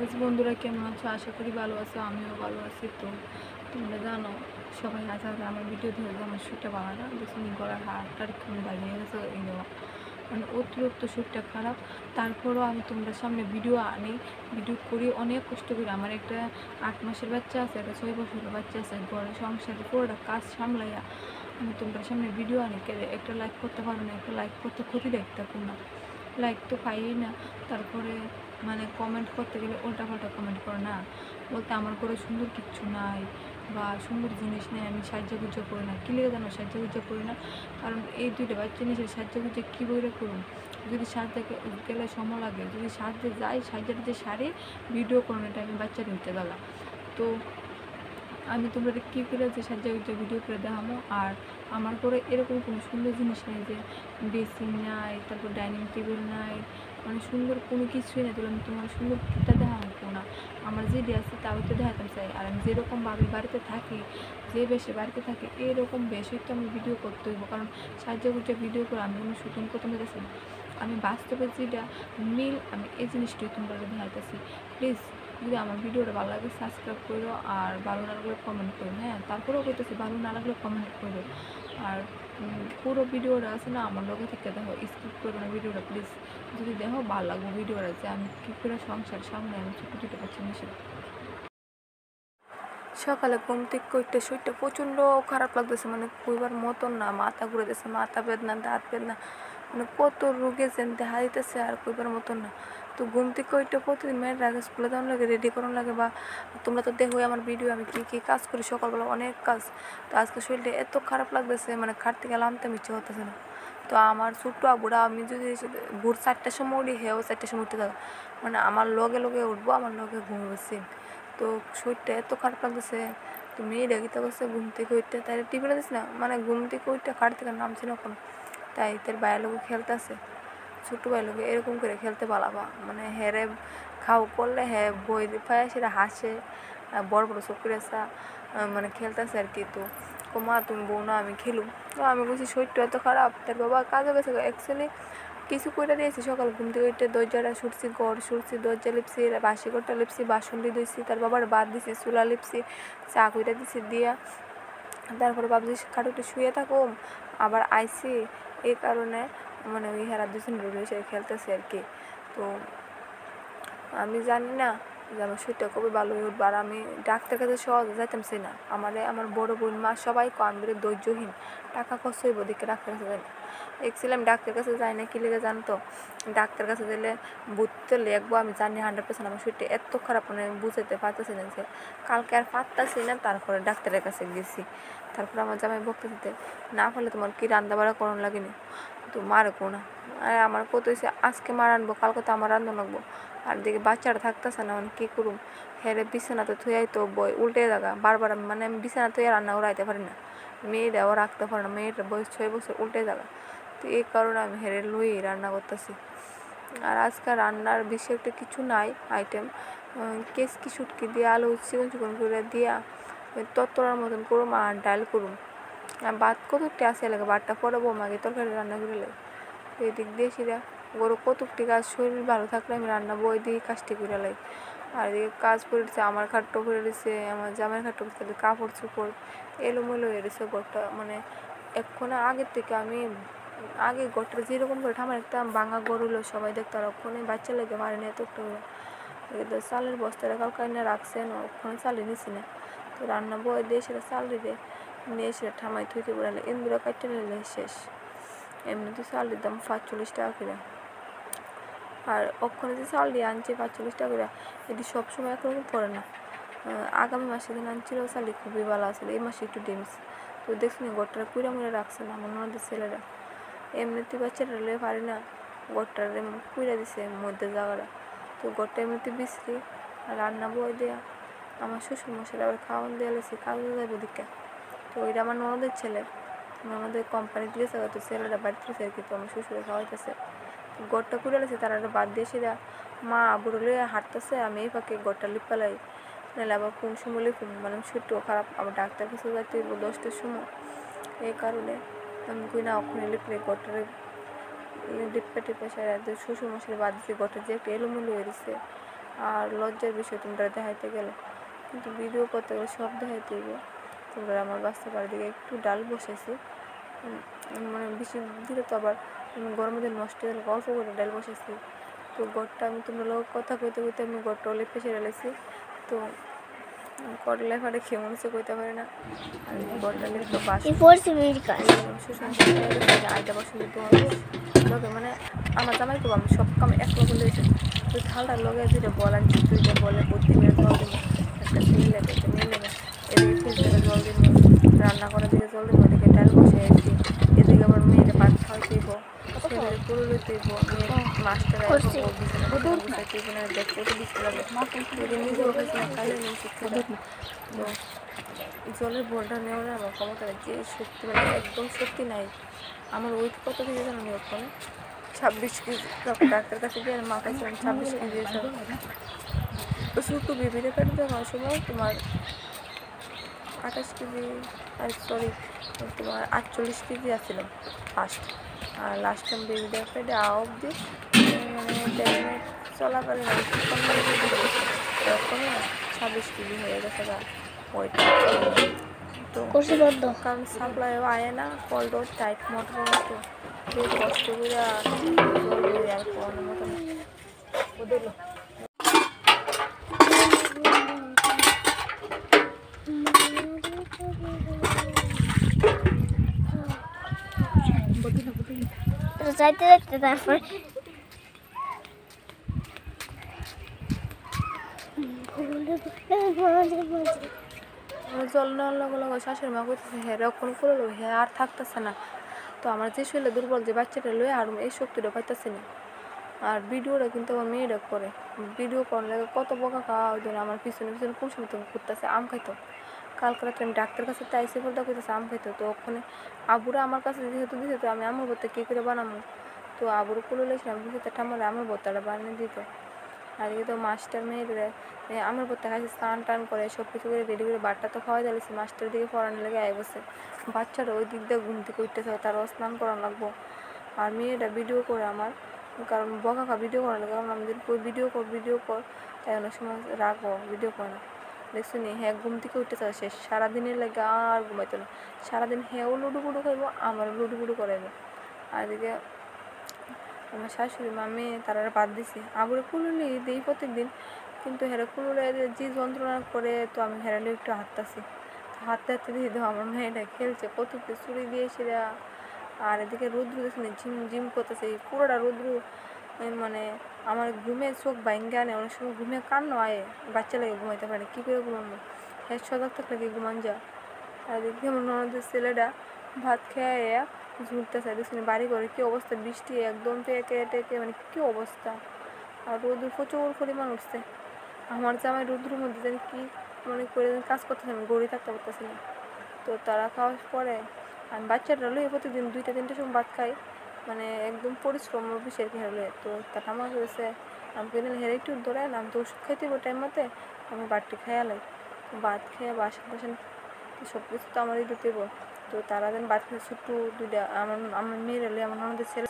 Guys বন্ধুরা কেমন আছো? আশা করি ভালো আছো, আমিও ভালো আছি। তো তোমরা জানো সবাই আজ আমার ভিডিও ধরে আমার শ্যুটটা ভালো না, দেখুন গলার হাড়টা কেমন দাঁড়িয়ে গেছে, এইগুলো মানে অতিরিক্ত শ্যুটটা খারাপ। তারপরও আমি তোমরা সামনে ভিডিও আনি, ভিডিও করি অনেক কষ্ট করি। আমার একটা 8 মাসের বাচ্চা আছে, একটা 6 বছরের বাচ্চা আছে, ঘরে সংসারে পুরোটা কাজ সামলাইয়া আমি তোমরা সামনে ভিডিও আনি। একটা লাইক করতে পারো না, একটা লাইক করতে ক্ষতি দেখতে না, লাইক তো পাই না। তারপরে মানে কমেন্ট করতে গেলে উল্টাপাল্টা কমেন্ট করে না, বলতে আমার করে সুন্দর কিচ্ছু নাই বা সুন্দর জিনিস নেই, আমি সাহায্য করি না। কী লেগে জানো সাহায্য করি না? কারণ এই দুইটা বাচ্চা নিয়ে সাহায্য কী বইরে করুন? যদি সাজতে গেলে সময় লাগে, যদি সাজতে যাই সাহায্যের যে শাড়ি ভিডিও করুন, এটা আমি বাচ্চা নিতে গেলাম। তো আমি তোমরা কী করে যে সাহায্য ভিডিও করে দেখাবো। আর আমার করে এরকম কোনো সুন্দর জিনিস নেই, যে বেসিন নাই, তারপর ডাইনিং টেবিল নাই, মানে সুন্দর কোনো কিছুই নেই। তাহলে আমি তোমার সুন্দর কীটা দেখাবো না? আমার যে আছে তাও তো দেখাতে চাই। আর আমি যেরকমভাবে বাড়িতে থাকি, যে বেশি বাড়িতে থাকি এরকম বেশি তো আমি ভিডিও করতে হইব, কারণ সাহায্য ভিডিও করে আমি কোনো শুটিং করতে পেরেছি না। আমি বাস্তবে যেটা মিল আমি এই জিনিসটাই তোমরা দেখাইতেছি। প্লিজ যদি আমার ভিডিওটা ভালো লাগে সাবস্ক্রাইব করো, আর ভালো না লাগলে কমেন্ট করো। হ্যাঁ, তারপরেও করতেছি ভালো না লাগলে কমেন্ট করো। আর পুরো ভিডিওটা আছে না আমার লগে থেকে দেখো, স্কিপ করো না ভিডিওটা প্লিজ। যদি দেখো ভালো লাগবে ভিডিওটা, যে আমি কী করে সংসার সামনে আমি ছোটো ছোটো বাচ্চা মিশে। সকালে ঘুম থেকে করতে শরীরটা প্রচণ্ড খারাপ লাগতেছে, মানে কইবার মতন না। মাথা ঘুরেতেছে, মাথা বেদনা, দাঁত বেদনা, মানে কত রোগে যেন দেখা দিতেছে আর কইবার মতন না। তো ঘুম থেকে ওইটা প্রতিদিন মেয়ের আগে স্কুলে যাওয়ার লাগে, রেডি করার লাগে, বা তোমরা তো দেখো আমার ভিডিও আমি কী কাজ করি সকালবেলা, অনেক কাজ। তো আজকে শরীরটা এত খারাপ লাগতেছে, মানে খাট থেকে নামতে ইচ্ছে হতেছে না। তো আমার ছোট্ট আবুরা আমি যদি ভোর 4টার সময় উঠি, হেও 4টার সময় উঠতে থাকো, মানে আমার লগে উঠবো, আমার লগে ঘুমবেছি। তো শরীরটা এত খারাপ লাগতেছে। তো মেয়েরা গীতা করছে ঘুম থেকে উঠতে, তাই টিভিটা দিস না, মানে ঘুম থেকে উঠতে খাট থেকে নামছি না কোনো। তাই তার বাইরের লোক খেলতেছে, ছোটো ভাই লোকে এরকম করে খেলতে পালাবা, মানে হেরে খাও করলে হ্যাঁ বই পায় সেটা হাসে, বড় বড় চোখের আসা, মানে খেলতেছে আর কি। তো মা তুমি বউ না আমি খেলুম। তো আমি বলছি শরীরটা এত খারাপ, তার বাবা কাজে গেছে অ্যাকচুয়ালি কিছু করে দিয়েছি। সকাল ঘুম থেকে উঠে দরজাটা সুরছি, ঘর সুরছি, দরজা লিপছি, বাসি ঘরটা লিপছি, বাসন দিয়ে ধুইছি, তার বাবার বাদ দিছি, চুলা লিপছি, চা কইরা দিছি দিয়া তারপরে ভাবছি খাটুতে শুয়ে থাকুম, আবার আইসি এই কারণে মানে ওই হেরা দুজন রয়েছে খেলতেছে আর কি। তো আমি জানি না যে আমার শরীরটা কবে ভালো হয়ে উঠবো। আর আমি ডাক্তার কাছে সহজে যাইতামছি না, আমার বড় বোন মা সবাই আমি ধৈর্যহীন, টাকা খরচ হইব দেখে ডাক্তার কাছে যাই না। দেখছিলাম ডাক্তার কাছে যাই না, কী লেগে জানতো, ডাক্তার কাছে গেলে বুঝতে লেখবো আমি জানি 100% আমার শরীরটা এত খারাপ, মানে বুঝতে পারতেছি না যে কালকে আর পারতাছি না। তারপরে ডাক্তারের কাছে গেছি, তারপরে আমার জামাই বকতেছে না পারলে তোমার কি রান্না বাড়া করণ লাগেনি, তো মারে কোনা। আর আমার কত হয়েছে আজকে মার আনবো, কালকে তো আমার রান্না লাগবো। আর দেখি বাচ্চাটা থাকতেছে না, মানে কী করুম। হেরে বিছানাতে থুয়াই তো বই উল্টে জায়গা বারবার, মানে আমি বিছানা থুয়ে রান্না করাইতে পারি না, মেয়েরাও রাখতে পারে না, মেয়ের বয়স 6 বছর উল্টে জায়গা। তো এই কারণে আমি হেরে লুই রান্না করতেছি। আর আজকাল রান্নার বেশি একটা কিছু নাই আইটেম, কেসকি শুটকি দিয়ে আলু চিকন করে দিয়া তত্তরার মতন করুম আর ডাল করুম। আর ভাত কতকটি আসে লাগে, ভাতটা পরাবো মাগে তরকারি রান্না করে লাগে। এই দিক দিয়ে সেটা গরু কতকটি কাজ, শরীর ভালো থাকলে আমি রান্না বই দিয়ে কাজটি করে লাই। আর এদিকে কাজ করে দিচ্ছে, আমার খাট্টো করে দিচ্ছে, আমার জামাইয়ের খাট্টো করে কাপড় চোপড় এলোমেলো হয়ে দিচ্ছে ঘরটা। মানে এখন আগের থেকে আমি আগে ঘরটা যেরকম করে ঠামার একটা ভাঙা গরু হলো সবাই দেখতো, আর ওখানে বাচ্চা লেগে মারে না এত একটা চালের বস্তাটা কালকে না রাখছেন, ওখানে চালিয়ে নিছি না। তো রান্না বই দিয়ে সেটা চাল দিয়ে নিয়ে সেটা ঠামাই থইতে বেড়ালে ইন্দুরা কাটতে নিলে শেষ। এমনিতে চালের দাম 45 টাকা করে, আর ওখানে যে চাল দিয়ে আনছে 45 টাকা করে, এটি সবসময় একরকম পড়ে না। আগামী মাসে দিন আনছিল চালই খুবই ভালো আসলে, এই মাসে একটু ডিমস। তো দেখছি না গোটাটা কুড়া মুড়ে রাখছে না আমার ননদের ছেলেরা, এমনিতে বাচ্চাটা লে পারে না, গোটার কুড়া দিছে মধ্যে জায়গাটা। তো গোটা এমনিতে বিশ্রি রান্না বই দেয়া আমার শ্বশুর মশাই আবার খাওয়ান দেওয়া লেছি কাজে যাবো দিকে। তো ওইটা আমার ননদের ছেলে, ননদের কোম্পানি দিয়েছে, তো ছেলেটা বাড়িতে আর কি। তো আমার শ্বশুরে খাওয়াইতেছে, গড়টা কুড়ে লেছে, তারা বাদ দিয়ে সেটা মা বুড়লে হাঁটতেছে, আমি এই ফাঁকে গড়টা লিপালাই, নাহলে আবার কোন সময় লিখুন, মানে শরীরটাও খারাপ, আবার ডাক্তার কাছে যাইতে হইব 10টার সময়। এই কারণে আমি কই না ওখানে লিপলে গড়টারে ডিপ্পা টিপ্পা সারা শ্বশুর মশাই বাদ দিচ্ছে, গড়টা যে একটা এলোমেলো হয়ে দিচ্ছে। আর লজ্জার বিষয় তোমরা দেখাইতে গেলে, কিন্তু ভিডিও করতে গেলে সব দেখাইতে হইব। তোমরা আমার বাচ্চা বাড়ির দিকে একটু ডাল বসেছি, মানে বেশি দিলে তো আবার গরমের দিন নষ্ট হয়ে অল্প করে ডাল বসেছি। তো গড়টা আমি তোমরা লোক কথা কইতে কইতে আমি গড়টা অলে ফেসে ঢালেছি। তো করলে ফাটে খেয়ে মনে হচ্ছে কইতে পারে না। আর গড়টা লিখলো বাস আইটা বসে লগে মানে আমার জামাই তো আমি সব কাম এক লগে লইছে। তো থালটার লগে দুইটা বল আনছি, দুইটা বলে ভর্তি করে জল দিব, একটা মিলে একটা মিলে এদিকে ফিল্টারে জল দিব, রান্না করার দিকে জল দিব, এদিকে ডাল বসে আছি, এদিকে আবার মেয়েটা ভাত খাওয়াইতে দিব, ছেলের পুরো লইতে দিব, মেয়ের মাস্টার বিছানা দেখ কত দিচ্ছে লাগে, নিজেও খাইছি না খাইলে তো জলের বলটা নেওয়া না আমার ক্ষমতা নেই, যে শক্তি মানে একদম শক্তি নাই আমার। ওয়েট কত কেজি জানো নি ওখানে 26 কেজি। ডাক্তার কাছে গিয়ে মাখাইছিলাম 26 কেজি। তো শুধু বেবিটা কাটে দেওয়ার সময় তোমার 28 কেজি, আর সরি তোমার 48 কেজি আসছিলাম ফার্স্ট। আর লাস্ট টাইম বেবিটা কাটে অবধি মানে 10 মিনিট চলাকালীন তখন 26 কেজি হয়ে গেছে গা ওয়েট। তো কারণ সাপ্লাইও আয় না, কল টাইট মোটর মতো কষ্ট করে জল দিয়ে আর খাওয়ানোর মতো ওদের যাইতে যাইতে তারপর জল নেওয়ার লগে লগে শাশুড়ি মা করতেছে হ্যাঁ রক্ষণ করে লো, হ্যাঁ আর থাকতেছে না। তো আমার যে শরীরে দুর্বল যে বাচ্চাটা লয়ে আর এই শক্তিটা পাইতেছে না। আর ভিডিওটা কিন্তু আমার মেয়েরা করে, ভিডিও করার লাগে কত বকা খাওয়া ওই জন্য আমার পিছনে পিছনে কোন সময় তো করতেছে আম খাইতো। কালকে রাত্রে আমি ডাক্তার কাছে তাইসে বলতে করতেছে আম খাইতো। তো ওখানে আবুরা আমার কাছে যেহেতু দিতে, তো আমি আমার ভর্তা কী করে বানাবো, তো আবুরা কুলো লেছিলাম দিতে ঠাম্মারে আমার ভর্তাটা বানিয়ে দিত। আর এদিকে তো মাস্টার মেয়েরা আমার ভর্তা খাইছে, স্নান টান করে সব কিছু করে রেডি করে বাটটা তো খাওয়াই দিয়েছি, মাস্টার দিকে পড়ানোর লেগে আয় বসে। বাচ্চারা ওই দিক দিয়ে ঘুম থেকে উঠতেছে, তারাও স্নান করানো লাগবো। আর মেয়েটা ভিডিও করে আমার, কারণ বকা খা ভিডিও করার লাগে, কারণ আমাদের ভিডিও কর তাই অনেক সময় রাখবো ভিডিও করে না। দেখছো নি হ্যাঁ ঘুম থেকে উঠতেছে শেষ, সারাদিনের লাগে আর ঘুমাইতো না, সারাদিন হ্যাঁও লুডু খাইবো আমার লুডু করাইবো। আর এদিকে আমার শাশুড়ি মা মেয়ে তারা বাদ দিছি, আবুরে কুলুলি দিই প্রত্যেকদিন, কিন্তু হেরা কুলুলে যে যন্ত্রণা করে, তো আমি হেরালে একটু হাঁটতেছি, হাঁটতে দিয়ে তো আমার মেয়েটা খেলছে কত চুরি দিয়েছিল। আর এদিকে রৌদ্র দেখছি না ঝিম করতেছে, পুরোটা রৌদ্র মানে আমার ঘুমে চোখ বাইঙ্গে আনে, অনেক সময় ঘুমে কান্না আয়ে, বাচ্চা লাগে ঘুমাইতে পারে কী করে ঘুমানো, হ্যাঁ সজাগ থাকলে কি ঘুমান যা। আর এদিকে আমার ননদের ছেলেটা ভাত খেয়ে ঝুলতেছে, দেখছি বাড়ি করে কী অবস্থা, বৃষ্টি একদম টেকে টেকে মানে কী অবস্থা। আর রৌদ্র প্রচুর পরিমাণ উঠছে, আমার জামাই রৌদ্রের মধ্যে জানি কী মনে করে কাজ করতেছে, আমি গড়ি থাকতে পারতেছি না। তো তারা খাওয়ার পরে আমি বাচ্চাটা লইয়ে প্রতিদিন 2-3টার সময় ভাত খাই, মানে একদম পরিশ্রম বিষয় কি হলে। তো তার আমার হয়েছে আমি কেন হেরে একটু ধরে আমি তো ওষুধ খাইতে টাইম মতে আমি বাড়তি খাইয়ালাই, ভাত খেয়ে বাসন সব কিছু তো আমারই দিতে। তো তারা যেন ভাত খেয়ে ছোট্ট দুইটা আমার মেয়েরা আমার আমাদের ছেলে